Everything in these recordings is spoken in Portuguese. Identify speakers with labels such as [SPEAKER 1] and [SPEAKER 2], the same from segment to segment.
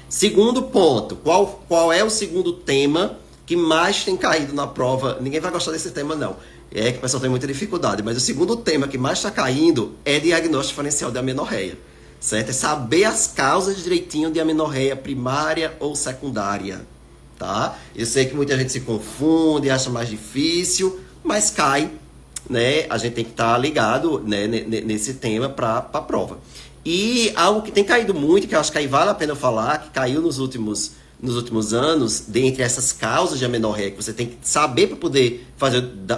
[SPEAKER 1] Segundo ponto, qual é o segundo tema que mais tem caído na prova? Ninguém vai gostar desse tema, não. É que o pessoal tem muita dificuldade, mas o segundo tema que mais está caindo é diagnóstico diferencial de amenorreia, certo? É saber as causas direitinho de amenorreia primária ou secundária, tá? Eu sei que muita gente se confunde, acha mais difícil, mas cai, né? A gente tem que estar ligado, né, nesse tema para a prova. E algo que tem caído muito, que eu acho que aí vale a pena eu falar, que caiu nos últimos anos, dentre essas causas de amenorreia, que você tem que saber para poder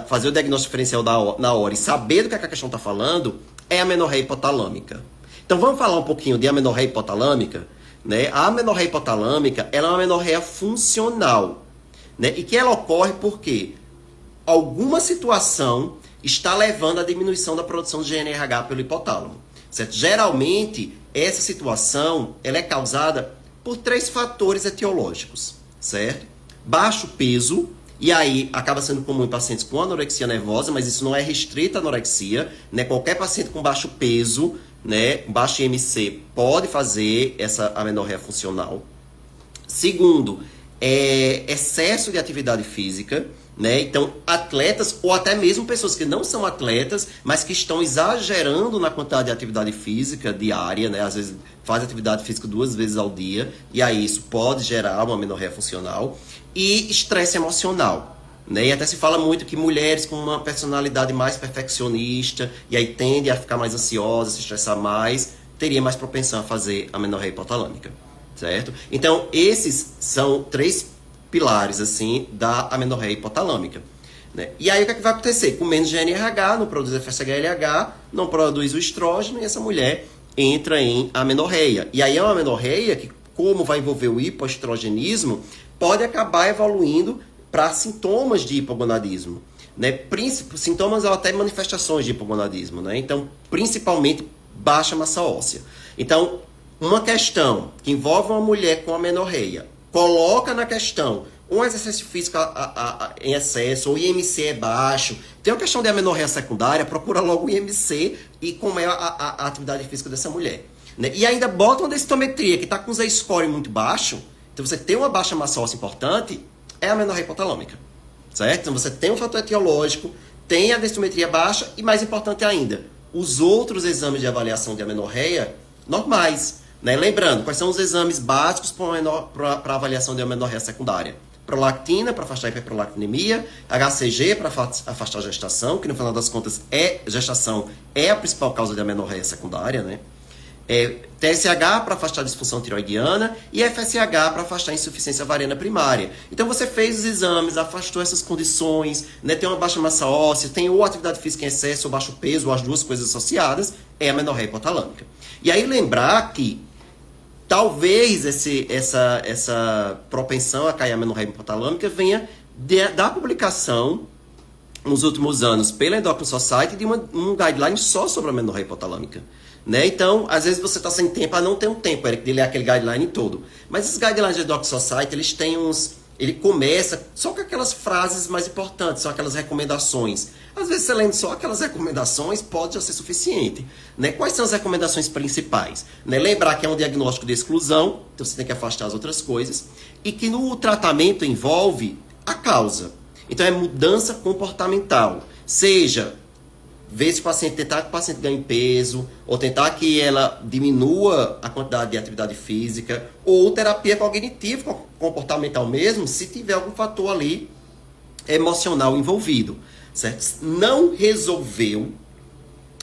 [SPEAKER 1] fazer o diagnóstico diferencial na hora e saber do que a questão está falando, é a amenorreia hipotalâmica. Então vamos falar um pouquinho de amenorreia hipotalâmica, né? A amenorreia hipotalâmica, ela é uma amenorreia funcional, né? E que ela ocorre porque alguma situação está levando à diminuição da produção de GNRH pelo hipotálamo, certo? Geralmente, essa situação ela é causada por 3 fatores etiológicos, certo? Baixo peso, e aí acaba sendo comum em pacientes com anorexia nervosa, mas isso não é restrito à anorexia, né? Qualquer paciente com baixo peso, né, baixo IMC, pode fazer essa amenorreia funcional. Segundo, excesso de atividade física, né? Então, atletas ou até mesmo pessoas que não são atletas, mas que estão exagerando na quantidade de atividade física diária, né? Às vezes faz atividade física 2 vezes ao dia, e aí isso pode gerar uma amenorreia funcional. E estresse emocional, né? E até se fala muito que mulheres com uma personalidade mais perfeccionista, e aí tende a ficar mais ansiosa, se estressar mais, teria mais propensão a fazer amenorreia hipotalâmica, certo? Então, esses são 3 pilares, assim, da amenorreia hipotalâmica, né? E aí o que é que vai acontecer? Com menos GNRH, não produz FSH-LH, não produz o estrógeno, e essa mulher entra em amenorreia. E aí é uma amenorreia que, como vai envolver o hipoestrogenismo, pode acabar evoluindo para sintomas de hipogonadismo, né? Sintomas ou até manifestações de hipogonadismo, né? Então, principalmente baixa massa óssea. Então, uma questão que envolve uma mulher com amenorreia, coloca na questão um exercício físico em excesso, ou IMC é baixo, tem uma questão de amenorreia secundária, procura logo o IMC e como é a atividade física dessa mulher, né? E ainda bota uma densitometria que está com Z-score muito baixo, então você tem uma baixa massa óssea importante, é a amenorreia hipotalâmica, certo? Então você tem um fator etiológico, tem a densitometria baixa e, mais importante ainda, os outros exames de avaliação de amenorreia normais, né? Lembrando, quais são os exames básicos para avaliação de amenorreia secundária? Prolactina, para afastar a hiperprolactinemia, HCG, para afastar a gestação, que no final das contas gestação é a principal causa de amenorreia secundária, né? TSH para afastar a disfunção tiroidiana e FSH para afastar a insuficiência ovariana primária. Então você fez os exames, afastou essas condições, né? Tem uma baixa massa óssea, tem ou atividade física em excesso ou baixo peso, ou as duas coisas associadas, é a amenorreia hipotalâmica. E aí lembrar que talvez essa propensão a cair a amenorreia hipotalâmica venha da publicação nos últimos anos pela Endocrine Society de um guideline só sobre a amenorreia hipotalâmica, né? Então, às vezes você está sem tempo, não tem um tempo, Eric, de ler aquele guideline todo. Mas esses guidelines da Endocrine Society, eles têm ele começa só com aquelas frases mais importantes, são aquelas recomendações. Às vezes, você lendo só aquelas recomendações, pode já ser suficiente, né? Quais são as recomendações principais? Né? Lembrar que é um diagnóstico de exclusão, então você tem que afastar as outras coisas, e que no tratamento envolve a causa. Então, é mudança comportamental, seja ver se o paciente tentar que o paciente ganhe peso, ou tentar que ela diminua a quantidade de atividade física, ou terapia cognitiva, comportamental mesmo, se tiver algum fator ali emocional envolvido, certo? Não resolveu,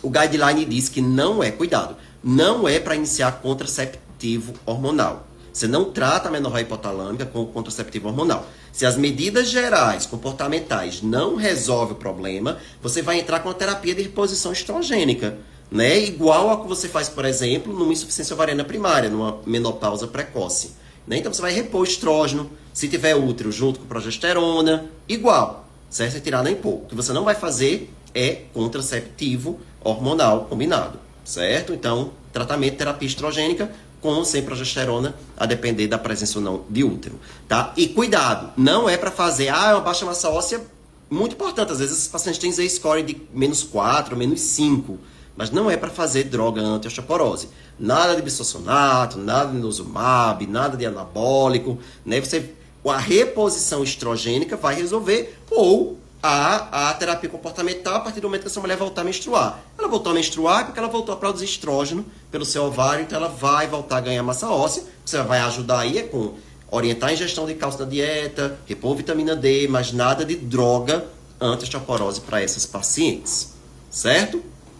[SPEAKER 1] o guideline diz que não é, cuidado, não é para iniciar contraceptivo hormonal. Você não trata a amenorreia hipotalâmica com contraceptivo hormonal. Se as medidas gerais, comportamentais, não resolvem o problema, você vai entrar com a terapia de reposição estrogênica, né? Igual a que você faz, por exemplo, numa insuficiência ovariana primária, numa menopausa precoce, né? Então você vai repor estrógeno, se tiver útero, junto com progesterona, igual, certo? Sem tirar nem pôr. O que você não vai fazer é contraceptivo hormonal combinado, certo? Então, tratamento de terapia estrogênica com ou sem progesterona, a depender da presença ou não de útero, tá? E cuidado, não é para fazer, uma baixa massa óssea, muito importante, às vezes esses pacientes têm Z-score de -4, -5, mas não é para fazer droga anti-osteoporose. Nada de bisossonato, nada de niloxumab, nada de anabólico, né? A reposição estrogênica vai resolver, ou a terapia comportamental a partir do momento que essa mulher voltar a menstruar. Ela voltou a menstruar porque ela voltou a produzir estrógeno pelo seu ovário, então ela vai voltar a ganhar massa óssea. Você vai ajudar aí com orientar a ingestão de cálcio na dieta, repor vitamina D, mas nada de droga anti-osteoporose para essas pacientes, certo?